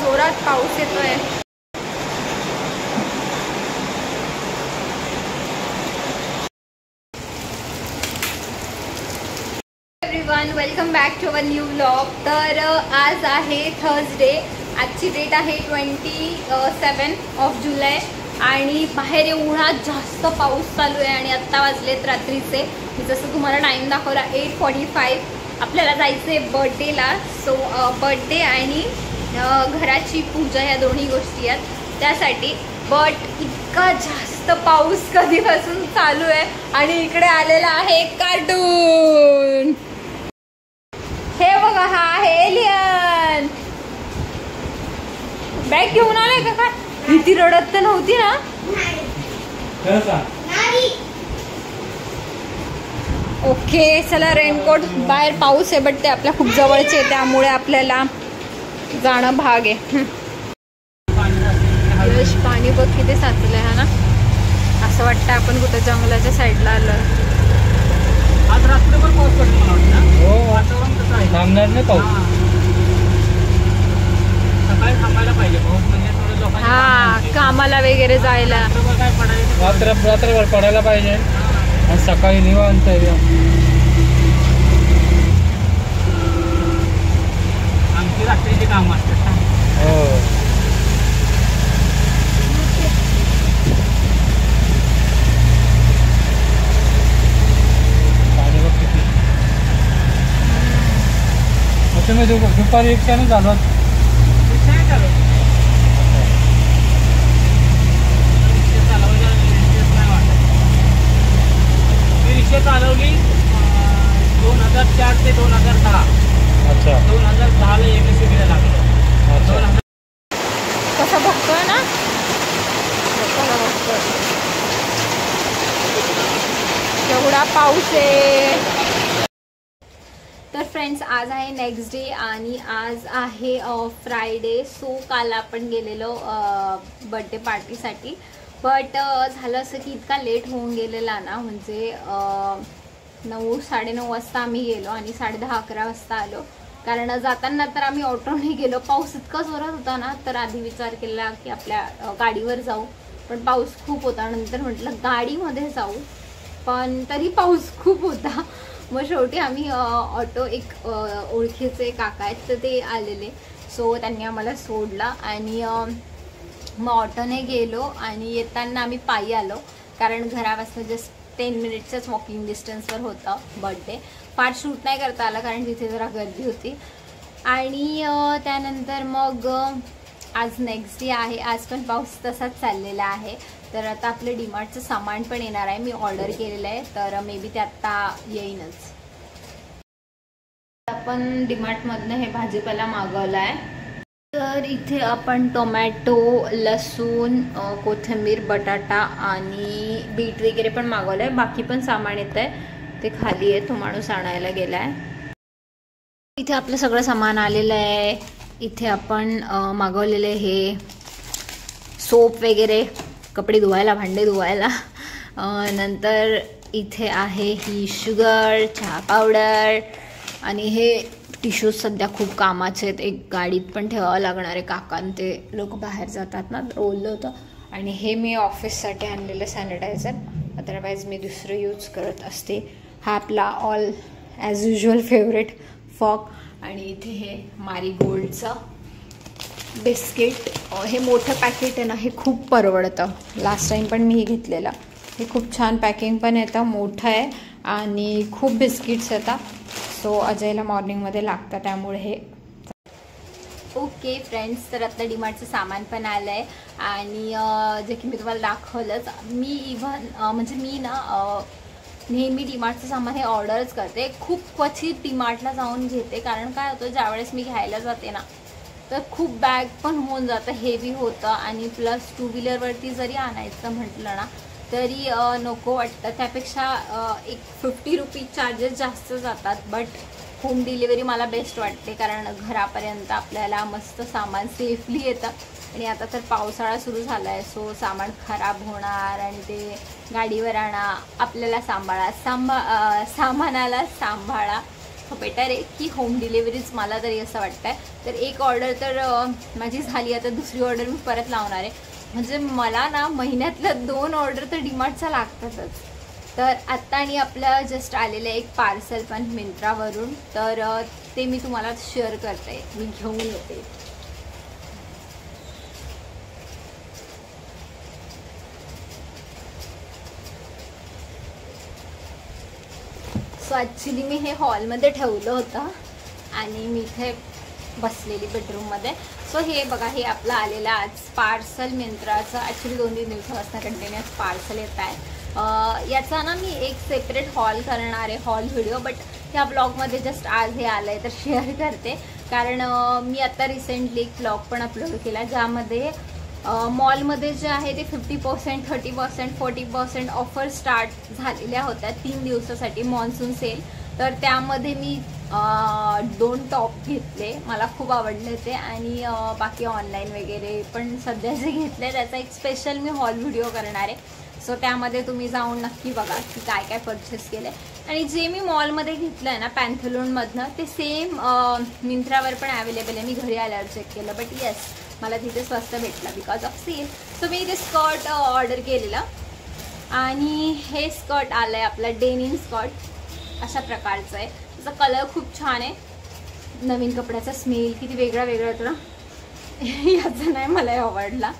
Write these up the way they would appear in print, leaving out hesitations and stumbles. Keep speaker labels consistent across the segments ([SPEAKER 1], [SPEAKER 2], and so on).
[SPEAKER 1] जोरात पाऊस येतोय. Everyone, welcome back to our new vlog. तर आज आहे थर्सडे. आजची डेट आहे 27 जुलै आणि बाहेर एवढा जास्त पाऊस चालू आहे आणि आत्ता वाजलेत रात्रीचे, जसं तुम्हाला टाईम दाखवला 8:45. आपल्याला जायचं आहे बर्थडेला. सो बर्थडे आणि घराची पूजा या दोन्ही गोष्टी आहेत त्यासाठी. बट इतका जास्त पाऊस कधीपासून चालू आहे आणि इकडे आलेला आहे कार्टून. हे बघा, हा आहे एलियन. बॅग घेऊन आलाय का काय? भीती रडत तर नव्हती ना? ओके चला, रेनकोट. बाहेर पाऊस आहे बट ते आपल्या खूप जवळचे आहे त्यामुळे आपल्याला जाणं भाग आहे. पाणी बघ किती साचलंय हा ना. असं वाटतं आपण कुठं जंगलाच्या साईडला आलोय.
[SPEAKER 2] आज रात्रभर पाऊस पडला मला वाटतं. हो, वातावरण कसं आहे? थांबणार नाही पाऊस. सकाळी थांबायला पाहिजे पाऊस, म्हणजे थोडं लोकांना
[SPEAKER 1] हा कामाला वगैरे जायला.
[SPEAKER 2] रात्रभर पडायला पाहिजे आणि सकाळी निवांत. आमची रात्रीची कामं असतात. हो, दुपारी रिक्षाने चालू. रिक्षा चालवली 2004 ते 2010. अच्छा, 2010 ला MSCBला लागलो.
[SPEAKER 1] कसं बघतोय ना, एवढा पाऊस आहे. तर फ्रेंड्स, आज आहे नेक्स्ट डे आणि आज आहे फ्रायडे. सो काल आपण गेलेलो बर्थडे पार्टीसाठी. बट झालं असं की इतका लेट होऊन गेलेला ना, म्हणजे 9-9:30 वाजता आम्ही गेलो आणि 10:30-11 वाजता आलो. कारण जाताना तर आम्ही ऑटोने गेलो. पाऊस इतका जोरात होता ना, तर आधी विचार केला की आपल्या गाडीवर जाऊ, पण पाऊस खूप होता. नंतर म्हटलं गाडीमध्ये जाऊ, पण तरी पाऊस खूप होता. मग शेवटी आम्ही ऑटो, एक ओळखीचे काका आहेत तर ते आलेले, सो त्यांनी आम्हाला सोडला आणि मग ऑटोने गेलो. आणि येताना आम्ही पायी आलो, कारण घरापासून जस्ट 10 मिनिट्सच वॉकिंग डिस्टन्सवर होतं बर्थडे. फार शूट नाही करता आला कारण तिथे जरा गर्दी होती. आणि त्यानंतर मग आज नेक्स्ट डे आहे. आज पण पाऊस तसाच चाललेला आहे. तर आता आपलं डीमार्टचं सामान पण येणार आहे. मी ऑर्डर केलेलं आहे, तर मे बी ते आत्ता येईनच. आपण डीमार्टमधनं हे भाजीपाला मागवला आहे. तर इथे आपण टोमॅटो, लसूण, कोथिंबीर, बटाटा आणि बीट वगैरे पण मागवलं आहे. बाकी पण सामान येतं आहे, ते खाली आहे, तो माणूस आणायला गेला आहे. इथे आपलं सगळं सामान आलेलं आहे. इथे आपण मागवलेले हे सोप वगैरे, कपडे धुवायला, भांडे धुवायला. नंतर इथे आहे ही शुगर, चहा पावडर आणि हे टिश्यूज सध्या खूप कामाचे आहेत. एक गाडीत पण ठेवावं लागणार आहे, काकांना ते लोक बाहेर जातात ना, तर ओलं होतं. आणि हे मी ऑफिससाठी आणलेलं सॅनिटायझर, अदरवाईज मी दुसरं यूज करत असते. हा आपला ऑल ॲज युजल फेवरेट फॉक. आणि इथे हे मारीगोल्डचं बिस्किट. हे मोठं पॅकेट आहे ना, हे खूप परवडतं. लास्ट टाईम पण मी हे घेतलेलं. हे खूप छान पॅकिंग पण येतं, मोठं आहे आणि खूप बिस्किट्स येतात. सो अजयला मॉर्निंगमध्ये लागतं, त्यामुळे हे. ओके फ्रेंड्स, तर आता डीमार्टचं सामान पण आलं आहे. आणि जे की मी तुम्हाला दाखवलंच. मी म्हणजे मी ना नेहमी डीमार्टचं सामान हे ऑर्डरच करते. खूप क्वचित डीमार्टला जाऊन घेते, कारण काय होतं, ज्यावेळेस मी घ्यायला जाते ना, तर खूप बॅग पण होऊन जातं, हेवी होतं. आणि प्लस 2 व्हीलरवरती जरी आणायचं म्हटलं ना, तरी नको वाटतं. त्यापेक्षा एक 50 रुपीज चार्जेस जास्त जातात. बट होम डिलिव्हरी मला बेस्ट वाटते, कारण घरापर्यंत आपल्याला मस्त सामान सेफली येतं. आणि आता तर पावसाळा सुरू झाला आहे, सो सामान खराब होणार आणि ते गाडीवर आणा, आपल्याला सांभाळा, सामानाला सांभाळा. बेटर आहे की होम डिलिव्हरीच, मला तरी असं वाटतंय. तर एक ऑर्डर तर माझी झाली, आता दुसरी ऑर्डर मी परत लावणार आहे. म्हणजे मला ना महिन्यातल्या 2 ऑर्डर तर डीमार्टच्या लागतातच. तर आत्ता आणि आपलं जस्ट आलेलं एक पार्सल पण मिंत्रावरून, तर ते मी तुम्हाला शेअर करते, मी घेऊन येते. सो ॲक्च्युली मी हे हॉलमध्ये ठेवलं होतं आणि मी इथे बसलेली बेडरूममध्ये. सो हे बघा, हे आपलं आलेलं आज पार्सल मिंत्राचं. ॲक्च्युली 2-3 दिवसापासून कंटिन्युअस पार्सल येत आहे. याचा ना मी एक सेपरेट हॉल करणार आहे, हॉल व्हिडिओ, बट ह्या ब्लॉगमध्ये जस्ट आज हे आलं आहे तर शेअर करते. कारण मी आत्ता रिसेंटली एक ब्लॉग पण अपलोड केला ज्यामध्ये मॉलमध्ये जे आहे ते 50%, 30%, 40% ऑफर स्टार्ट झालेल्या होत्या 3 दिवसासाठी, मॉन्सून सेल. तर त्यामध्ये मी 2 टॉप घेतले, मला खूप आवडले ते. आणि बाकी ऑनलाईन वगैरे पण सध्या जे घेतले त्याचा एक स्पेशल मी हॉल व्हिडिओ करणार आहे. सो त्यामध्ये तुम्ही जाऊन नक्की बघा की काय काय परचेस केलं. आणि जे मी मॉलमध्ये घेतलं आहे ना पॅन्थलूनमधनं, ते सेम मिंत्रावर पण अवेलेबल आहे. मी घरी आल्यावर चेक केलं, बट येस मला तिथे स्वस्त भेटला बिकॉज ऑफ सेल. सो मी इथे स्कर्ट ऑर्डर केलेलं आणि हे स्कर्ट आलं आहे आपलं डेनिम स्कर्ट, अशा प्रकारचं आहे. त्याचा कलर खूप छान आहे. नवीन कपड्याचा स्मेल किती वेगळा वेगळा येतो ना, याचा नाही मला आवडला,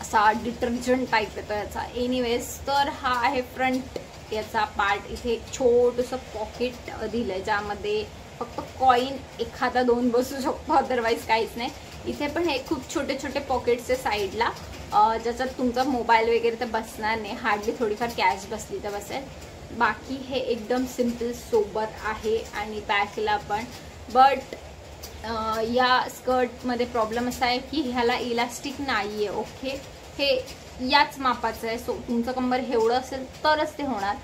[SPEAKER 1] असा डिटर्जंट टाईप येतो याचा. एनिवेज, तर हा आहे फ्रंट याचा पार्ट. इथे छोटंसं पॉकेट दिलं आहे ज्यामध्ये फक्त कॉईन 1-2 बसू शकतो, अदरवाईज काहीच नाही. इथे पण हे खूप छोटे छोटे पॉकेट्स आहे साईडला, ज्याच्यात तुमचा मोबाईल वगैरे तर बसणार नाही, हार्डली थोडीफार कॅश बसली तर बसेल. बाकी हे एकदम सिम्पल सोबर आहे. आणि बॅकला पण, बट या स्कर्टमध्ये प्रॉब्लेम असा आहे की ह्याला इलास्टिक नाही आहे. ओके, हे याच मापाचं आहे. सो तुमचं कंबर एवढं असेल तरच ते होणार,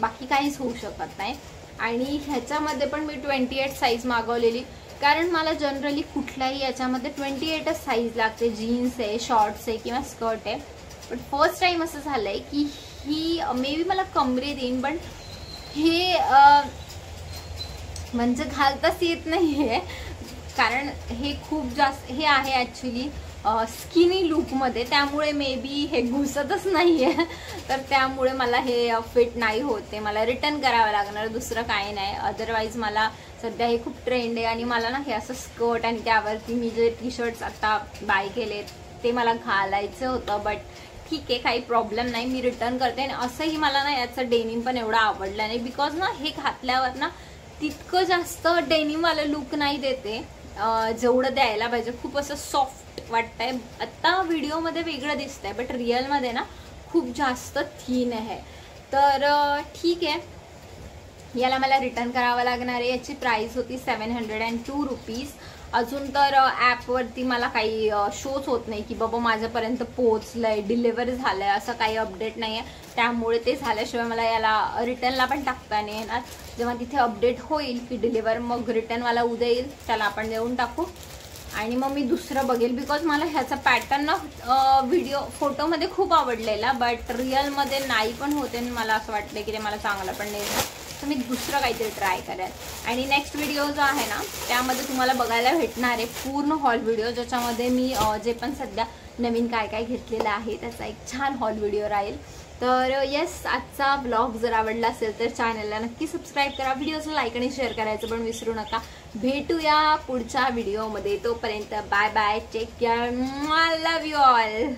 [SPEAKER 1] बाकी काहीच होऊ शकत नाही. आणि ह्याच्यामध्ये पण मी 28 साईज मागवलेली, कारण मला जनरली कुठल्याही याच्यामध्ये 28च साईज लागते. जीन्स आहे, शॉर्ट्स आहे किंवा स्कर्ट आहे. पण फर्स्ट टाईम असं झालं आहे की ही मे बी मला कमरेत येईन, पण हे म्हणजे घालताच येत नाही आहे. कारण हे खूप जास्त हे आहे ॲक्च्युली स्किनी लुकमध्ये, त्यामुळे मे बी हे घुसतच नाही आहे. तर त्यामुळे मला हे फिट नाही होते, मला रिटर्न करावं लागणार, दुसरं काही नाही. अदरवाईज मला सध्या हे खूप ट्रेंड आहे आणि मला ना हे असं स्कर्ट आणि त्यावरती मी जे टी-शर्ट्स आता बाय केले ते मला घालायचं होतं. बट ठीक आहे, काही प्रॉब्लेम नाही, मी रिटर्न करते. आणि असंही मला ना याचं डेनिम पण एवढं आवडलं नाही, बिकॉज ना हे घातल्यावर ना तितकं जास्त डेनिमवालं लुक नाही देते जेवढं द्यायला पाहिजे. खूप असं सॉफ्ट वाटतंय. आत्ता व्हिडिओमध्ये वेगळं दिसतंय, बट रिअलमध्ये ना खूप जास्त थीन आहे. तर ठीक आहे, याला मला रिटर्न करावं लागणार आहे. याची प्राईस होती 702 रुपीज. अजून तर ॲपवरती मला काही शोच होत नाही की बाबा माझ्यापर्यंत पोहोचलंय, डिलिव्हर झालंय, असं काही अपडेट नाही आहे. त्यामुळे ते झाल्याशिवाय मला याला रिटर्नला पण टाकता नाही येणार. जेव्हा तिथे अपडेट होईल की डिलिव्हर, मग रिटर्नवाला उद्या येईल, त्याला आपण देऊन टाकू आणि मग मी दुसरं बघेल. बिकॉज मला ह्याचा पॅटर्न ना व्हिडिओ फोटोमध्ये खूप आवडलेला, बट रिअलमध्ये नाही पण होते. मला असं वाटलं की ते मला चांगलं पण नाही, तर मी दुसरं काहीतरी ट्राय करेन. आणि नेक्स्ट व्हिडिओ जो आहे ना त्यामध्ये तुम्हाला बघायला भेटणार आहे पूर्ण हॉल व्हिडिओ, ज्याच्यामध्ये मी जे पण सध्या नवीन काय काय घेतलेलं आहे त्याचा एक छान हॉल व्हिडिओ राहील. तर येस, आजचा ब्लॉग जर आवडला असेल तर चॅनलला नक्की सबस्क्राईब करा, व्हिडिओला लाईक आणि शेअर करायचं पण विसरू नका. भेटूया पुढच्या व्हिडिओमध्ये, तोपर्यंत bye bye, take care, love you all.